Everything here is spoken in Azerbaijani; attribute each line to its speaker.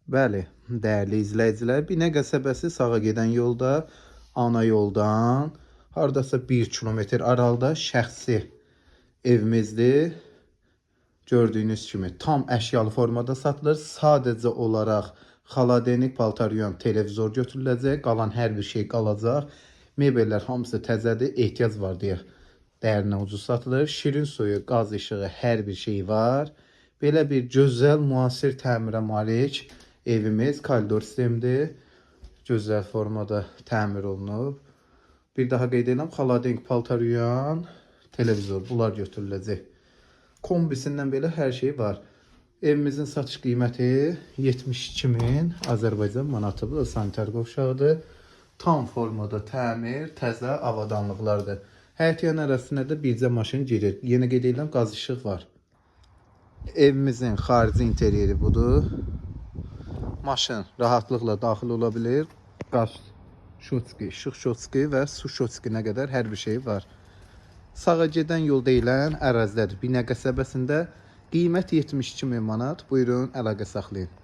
Speaker 1: Bəli, dəyərli izləyicilər, Binə qəsəbəsi sağa gedən yolda, ana yoldan hardasa 1 kilometr aralıda şəxsi evimizdir. Gördüyünüz kimi tam əşyalı formada satılır. Sadəcə olaraq xaladenik, paltaryon, televizor götürüləcək. Qalan hər bir şey qalacaq. Mebellər hamısı təzədir. Ehtiyac var deyə dəyərindən ucuz satılır. Şirin suyu, qaz işığı, hər bir şey var. Belə bir gözəl, müasir təmirə malik evimiz koridor sistemidir. Gözəl formada təmir olunub. Bir daha qeyd edirəm, xaladenik, paltaryon, televizor bunlar götürüləcək. Kombisindən belə hər şey var. Evimizin satış qiyməti 72.000 Azərbaycan manatı. Bu da sanitar qovşağıdır. Tam formada təmir, təzə avadanlıqlardır. Həyətyan arasında da bircə maşın girir. Yenə qeyd edirəm, qaz işıq var. Evimizin xarici interyeri budur. Maşın rahatlıqla daxil ola bilir. Qaz şotski, işıq şotski və su şotskine qədər hər bir şey var. Sağa gedən yol deyilən ərazidədir. Binə qəsəbəsində qiymət 72.000 manat. Buyurun, əlaqə saxlayın.